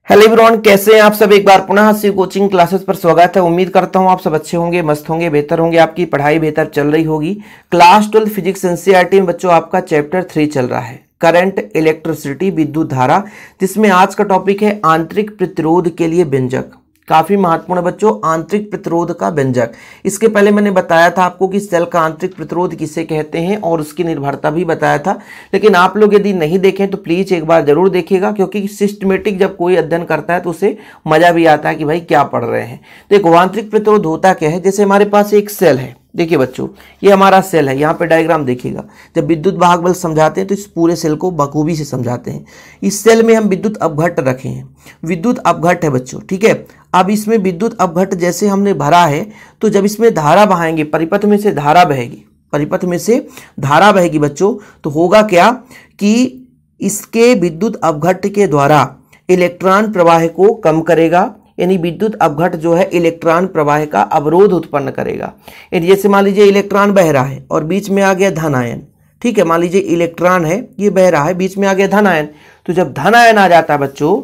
Hello everyone, कैसे हैं आप सब। एक बार पुनः शिव कोचिंग क्लासेस पर स्वागत है। उम्मीद करता हूं आप सब अच्छे होंगे, मस्त होंगे, बेहतर होंगे, आपकी पढ़ाई बेहतर चल रही होगी। क्लास 12 फिजिक्स एनसीईआरटी में बच्चों आपका चैप्टर 3 चल रहा है, करंट इलेक्ट्रिसिटी, विद्युत धारा, जिसमें आज का टॉपिक है आंतरिक प्रतिरोध के लिए व्यंजक। काफी महत्वपूर्ण बच्चों, आंतरिक प्रतिरोध का व्यंजक। इसके पहले मैंने बताया था आपको कि सेल का आंतरिक प्रतिरोध किसे कहते हैं और उसकी निर्भरता भी बताया था, लेकिन आप लोग यदि नहीं देखें तो प्लीज एक बार जरूर देखिएगा, क्योंकि सिस्टमेटिक जब कोई अध्ययन करता है तो उसे मजा भी आता है कि भाई क्या पढ़ रहे हैं। देखो, आंतरिक प्रतिरोध होता क्या है। जैसे हमारे पास एक सेल है, देखिए बच्चों ये हमारा सेल है, यहाँ पे डायग्राम देखिएगा। जब विद्युत वाहक बल समझाते हैं तो इस पूरे सेल को बखूबी से समझाते हैं। इस सेल में हम विद्युत अपघट्ट रखे हैं, विद्युत अपघट्ट है बच्चों, ठीक है। अब इसमें विद्युत अपघट्ट जैसे हमने भरा है तो जब इसमें धारा बहाएंगे, परिपथ में से धारा बहेगी, परिपथ में से धारा बहेगी बच्चों, तो होगा क्या कि इसके विद्युत अपघट्ट के द्वारा इलेक्ट्रॉन प्रवाह को कम करेगा, यानी विद्युत अपघट्ट जो है इलेक्ट्रॉन प्रवाह का अवरोध उत्पन्न करेगा। यानी जैसे मान लीजिए इलेक्ट्रॉन बह रहा है और बीच में आ गया धन आयन, ठीक है। मान लीजिए इलेक्ट्रॉन है, ये बह रहा है, बीच में आ गया धन आयन, तो जब धन आयन आ जाता है बच्चों,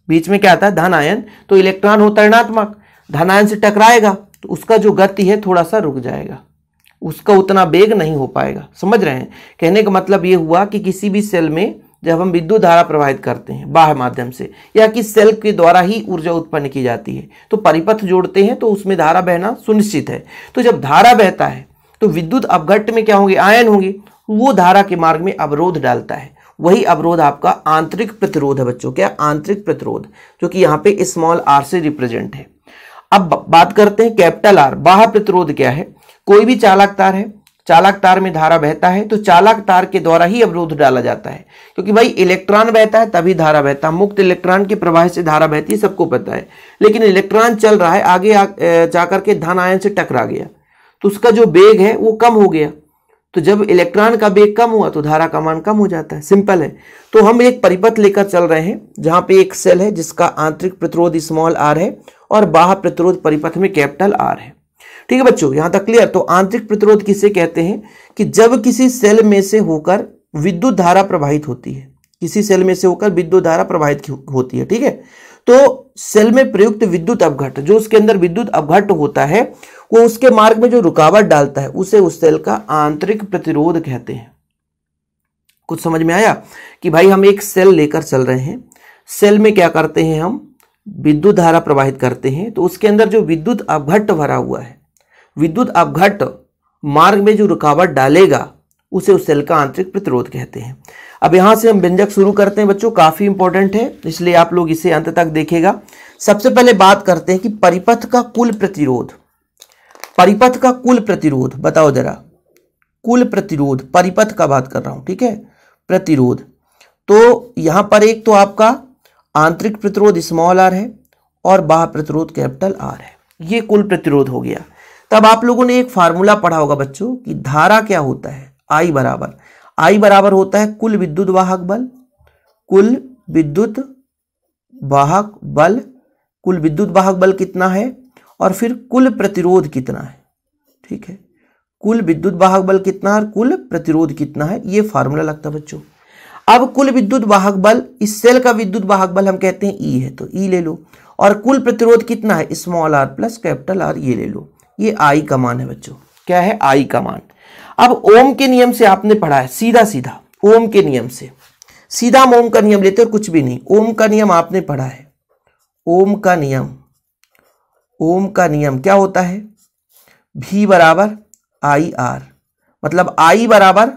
बीच में क्या आता है धन आयन, तो इलेक्ट्रॉन होता है ऋणात्मक, धन आयन से टकराएगा तो उसका जो गति है थोड़ा सा रुक जाएगा, उसका उतना वेग नहीं हो पाएगा। समझ रहे हैं। कहने का मतलब ये हुआ कि किसी भी सेल में जब हम विद्युत धारा प्रवाहित करते हैं बाह्य माध्यम से, या कि सेल के द्वारा ही ऊर्जा उत्पन्न की जाती है, तो परिपथ जोड़ते हैं तो उसमें धारा बहना सुनिश्चित है। तो जब धारा बहता है तो विद्युत अपघट्ट में क्या होंगे, आयन होंगे, वो धारा के मार्ग में अवरोध डालता है। वही अवरोध आपका आंतरिक प्रतिरोध है बच्चों। क्या? आंतरिक प्रतिरोध, जो कि यहाँ पे स्मॉल आर से रिप्रेजेंट है। अब बात करते हैं कैपिटल आर। बाह्य प्रतिरोध क्या है। कोई भी चालक तार है, चालक तार में धारा बहता है तो चालक तार के द्वारा ही अवरोध डाला जाता है, क्योंकि भाई इलेक्ट्रॉन बहता है तभी धारा बहता है। मुक्त इलेक्ट्रॉन के प्रवाह से धारा बहती है, सबको पता है। लेकिन इलेक्ट्रॉन चल रहा है, आगे जाकर के धन आयन से टकरा गया तो उसका जो वेग है वो कम हो गया। तो जब इलेक्ट्रॉन का वेग कम हुआ तो धारा का मान कम हो जाता है। सिंपल है। तो हम एक परिपथ लेकर चल रहे हैं जहां पे एक सेल है जिसका आंतरिक प्रतिरोध स्मॉल आर है और बाह्य प्रतिरोध परिपथ में कैपिटल आर है। ठीक है बच्चों, यहां तक क्लियर। तो आंतरिक प्रतिरोध किसे कहते हैं कि जब किसी सेल में से होकर विद्युत धारा प्रवाहित होती है, किसी सेल में से होकर विद्युत धारा प्रवाहित होती है, ठीक है। तो सेल में प्रयुक्त विद्युत अपघट्ट, जो उसके अंदर विद्युत अपघट्ट होता है, वो उसके मार्ग में जो रुकावट डालता है उसे उस सेल का आंतरिक प्रतिरोध कहते हैं। कुछ समझ में आया कि भाई हम एक सेल लेकर चल रहे हैं, सेल में क्या करते हैं, हम विद्युत धारा प्रवाहित करते हैं, तो उसके अंदर जो विद्युत अपघट्ट भरा हुआ है, विद्युत अपघट्ट मार्ग में जो रुकावट डालेगा उसे उस सेल का आंतरिक प्रतिरोध कहते हैं। अब यहां से हम व्यंजक शुरू करते हैं बच्चों, काफी इंपॉर्टेंट है, इसलिए आप लोग इसे अंत तक देखिएगा। सबसे पहले बात करते हैं कि परिपथ का कुल प्रतिरोध। परिपथ का कुल प्रतिरोध बताओ जरा, कुल प्रतिरोध, परिपथ का बात कर रहा हूं, ठीक है, प्रतिरोध। तो यहां पर एक तो आपका आंतरिक प्रतिरोध स्मॉल आर है और बाह्य प्रतिरोध कैपिटल आर है, ये कुल प्रतिरोध हो गया। तब आप लोगों ने एक फार्मूला पढ़ा होगा बच्चों कि धारा क्या होता है, आई बराबर होता है कुल विद्युत वाहक बल, कुल विद्युत वाहक बल, कुल विद्युत वाहक बल कितना है और फिर कुल प्रतिरोध कितना है, ठीक है। कुल विद्युत वाहक बल कितना है, कुल प्रतिरोध कितना है, ये फार्मूला लगता है बच्चों। अब कुल विद्युत वाहक बल, इस सेल का विद्युत वाहक बल हम कहते हैं ई है, तो ई ले लो, और कुल प्रतिरोध कितना है, small R plus capital R, ये ले लो। ये आई का मान है बच्चों। क्या है? आई का मान। अब ओम के नियम से आपने पढ़ा है, सीधा सीधा ओम के नियम से, सीधा हम ओम का नियम लेते और कुछ भी नहीं। ओम का नियम आपने पढ़ा है, ओम का नियम, ओम का नियम क्या होता है, V बराबर आई आर, मतलब आई बराबर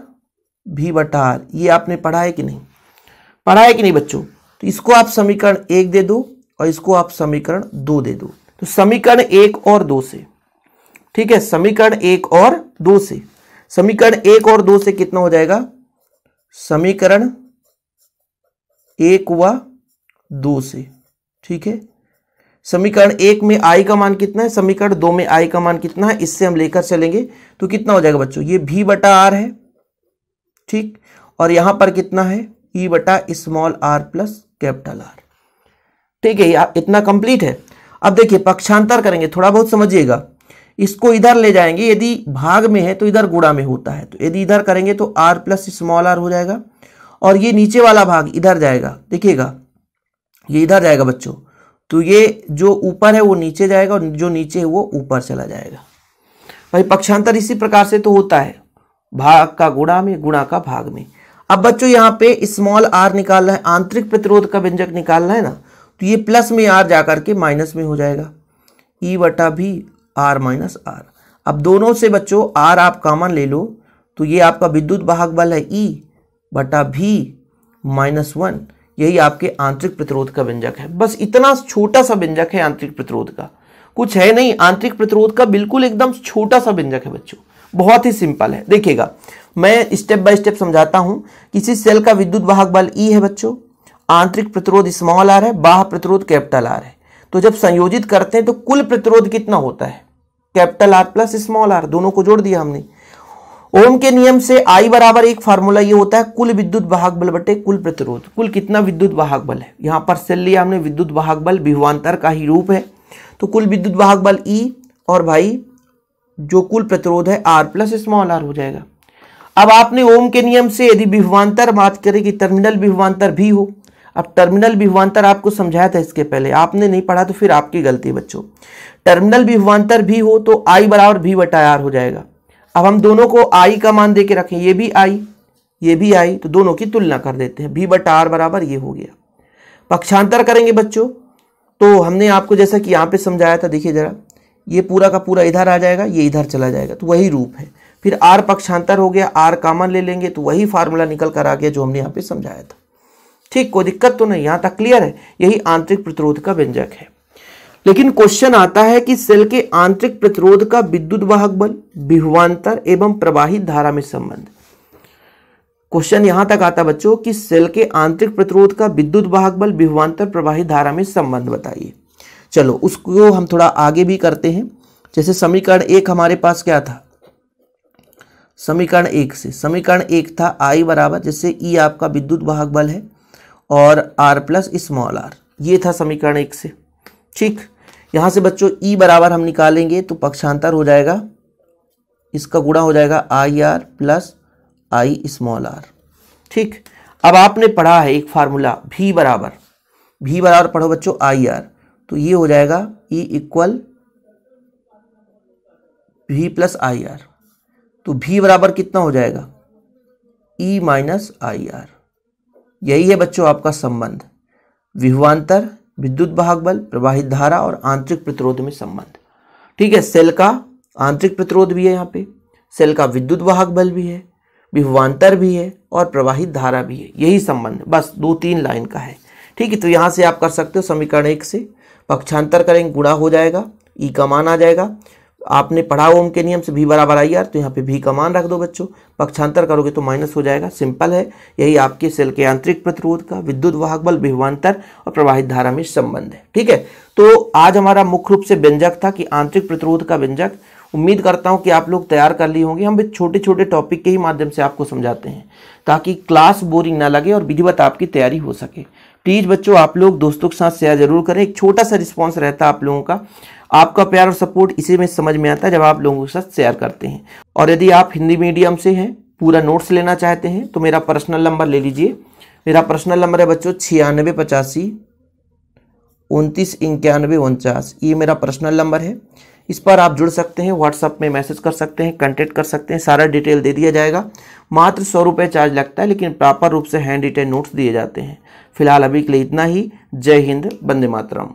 V बटा आर। ये आपने पढ़ा है कि नहीं, पढ़ा है कि नहीं बच्चों। तो इसको आप समीकरण 1 दे दो और इसको आप समीकरण 2 दे दो। तो समीकरण 1 और 2 से, ठीक है, समीकरण 1 और 2 से, समीकरण 1 और 2 से कितना हो जाएगा, समीकरण 1 व 2 से, ठीक है। समीकरण 1 में आई का मान कितना है, समीकरण 2 में आई का मान कितना है, इससे हम लेकर चलेंगे तो कितना हो जाएगा बच्चों, ये V बटा आर है, ठीक, और यहां पर कितना है, E बटा small R plus capital R, ठीक है। इतना कंप्लीट है। अब देखिए पक्षांतर करेंगे, थोड़ा बहुत समझिएगा। इसको इधर ले जाएंगे, यदि भाग में है तो इधर गुणा में होता है, तो यदि इधर करेंगे तो आर प्लस स्मॉल आर हो जाएगा, और ये नीचे वाला भाग इधर जाएगा, देखिएगा ये इधर जाएगा बच्चों, तो ये जो ऊपर है वो नीचे जाएगा और जो नीचे है वो ऊपर चला जाएगा। भाई पक्षांतर इसी प्रकार से तो होता है, भाग का गुणा में, गुणा का भाग में। अब बच्चों यहाँ पे स्मॉल आर निकालना है, आंतरिक प्रतिरोध का व्यंजक निकालना है ना, तो ये प्लस में आर जाकर के माइनस में हो जाएगा, ई बटा भी आर माइनस आर। अब दोनों से बच्चों आर आप कॉमन ले लो, तो ये आपका विद्युत वाहक बल है ई बटा भी माइनस 1, यही आपके आंतरिक प्रतिरोध का व्यंजक है। बस इतना छोटा सा व्यंजक है आंतरिक प्रतिरोध का, कुछ है नहीं। आंतरिक प्रतिरोध का बिल्कुल एकदम छोटा सा व्यंजक है बच्चों, बहुत ही सिंपल है। देखिएगा मैं स्टेप बाय स्टेप समझाता हूं। किसी सेल का विद्युत वाहक बल ई है बच्चों, आंतरिक प्रतिरोध स्मॉल आर है, बाह्य प्रतिरोध कैपिटल आर है। तो जब संयोजित करते हैं तो कुल प्रतिरोध कितना होता है, capital R plus small R, दोनों को जोड़ दिया हमने। ओम के नियम से आई बराबर एक फार्मूला ये होता है कुल विद्युत वाहक बल बटे कुल प्रतिरोध। कुल कितना विद्युत वाहक बल है, यहां पर सेल लिया हमने, विद्युत वाहक बल विभवांतर का ही रूप है, तो कुल विद्युत वाहक बल ई और भाई जो कुल प्रतिरोध है आर प्लस स्मॉल आर हो जाएगा। अब आपने ओम के नियम से यदि विभवांतर बात करें कि टर्मिनल विभवांतर भी हो, अब टर्मिनल विभवांतर आपको समझाया था इसके पहले, आपने नहीं पढ़ा तो फिर आपकी गलती है बच्चों। टर्मिनल विभवांतर भी हो तो आई बराबर भी बटा आर हो जाएगा। अब हम दोनों को आई का मान देके रखें, ये भी आई ये भी आई, तो दोनों की तुलना कर देते हैं, भी बटा आर बराबर ये हो गया। पक्षांतर करेंगे बच्चों, तो हमने आपको जैसा कि यहाँ पे समझाया था, देखिए जरा, ये पूरा का पूरा इधर आ जाएगा, ये इधर चला जाएगा, तो वही रूप है। फिर आर पक्षांतर हो गया, आर कॉमन ले लेंगे तो वही फार्मूला निकल कर आ गया जो हमने यहाँ पे समझाया था। ठीक, कोई दिक्कत तो नहीं, यहाँ तक क्लियर है। यही आंतरिक प्रतिरोध का व्यंजक है। लेकिन क्वेश्चन आता है कि सेल के आंतरिक प्रतिरोध का विद्युत वाहक बल, विभवांतर एवं प्रवाहित धारा में संबंध। क्वेश्चन यहां तक आता बच्चों कि सेल के आंतरिक प्रतिरोध का विद्युत वाहक बल, विभवांतर, प्रवाहित धारा में संबंध बताइए। चलो उसको हम थोड़ा आगे भी करते हैं। जैसे समीकरण 1 हमारे पास क्या था, समीकरण 1 से, समीकरण 1 था आई बराबर, जैसे ई आपका विद्युत वाहक बल है और आर प्लस स्मॉल आर, ये था समीकरण 1 से। ठीक, यहां से बच्चों ई बराबर हम निकालेंगे तो पक्षांतर हो जाएगा, इसका गुणा हो जाएगा I R plus I small R. ठीक, अब आपने पढ़ा है एक फार्मूला भी बराबर पढ़ो बच्चों आई आर, तो ये हो जाएगा ई इक्वल भी प्लस आई आर, तो भी बराबर कितना हो जाएगा, ई माइनस आई आर। यही है बच्चों आपका संबंध, विभवांतर, विद्युत वाहक बल, प्रवाहित धारा और आंतरिक प्रतिरोध में संबंध। ठीक है, सेल का आंतरिक प्रतिरोध भी है, यहाँ पे सेल का विद्युत वाहक बल भी है, विभवांतर भी है और प्रवाहित धारा भी है, यही संबंध बस 2-3 लाइन का है। ठीक है, तो यहाँ से आप कर सकते हो समीकरण 1 से पक्षांतर करेंगे, गुणा हो जाएगा, ई का मान आ जाएगा। आपने पढ़ा ओम के नियम से भी बराबर आई आर, तो यहाँ पे भी का मान रख दो बच्चों, पक्षांतर करोगे तो माइनस हो जाएगा। सिंपल है, यही आपके सेल के आंतरिक प्रतिरोध का विद्युत वाहक बल, विभवांतर और प्रवाहित धारा में संबंध है। ठीक है, तो आज हमारा मुख्य रूप से व्यंजक था कि आंतरिक प्रतिरोध का व्यंजक। उम्मीद करता हूं कि आप लोग तैयार कर लिए होंगे। हम भी छोटे छोटे टॉपिक के ही माध्यम से आपको समझाते हैं ताकि क्लास बोरिंग ना लगे और विधिवत आपकी तैयारी हो सके। प्लीज बच्चों आप लोग दोस्तों के साथ शेयर जरूर करें, एक छोटा सा रिस्पॉन्स रहता है आप लोगों का। आपका प्यार और सपोर्ट इसी में समझ में आता है जब आप लोगों के साथ शेयर करते हैं। और यदि आप हिंदी मीडियम से हैं, पूरा नोट्स लेना चाहते हैं तो मेरा पर्सनल नंबर ले लीजिए। मेरा पर्सनल नंबर है बच्चों 9685 29 91 49, ये मेरा पर्सनल नंबर है। इस पर आप जुड़ सकते हैं, व्हाट्सएप में मैसेज कर सकते हैं, कांटेक्ट कर सकते हैं, सारा डिटेल दे दिया जाएगा। मात्र 100 रुपये चार्ज लगता है, लेकिन प्रॉपर रूप से हैंड रिटेन नोट्स दिए जाते हैं। फिलहाल अभी के लिए इतना ही। जय हिंद, वंदे मातरम।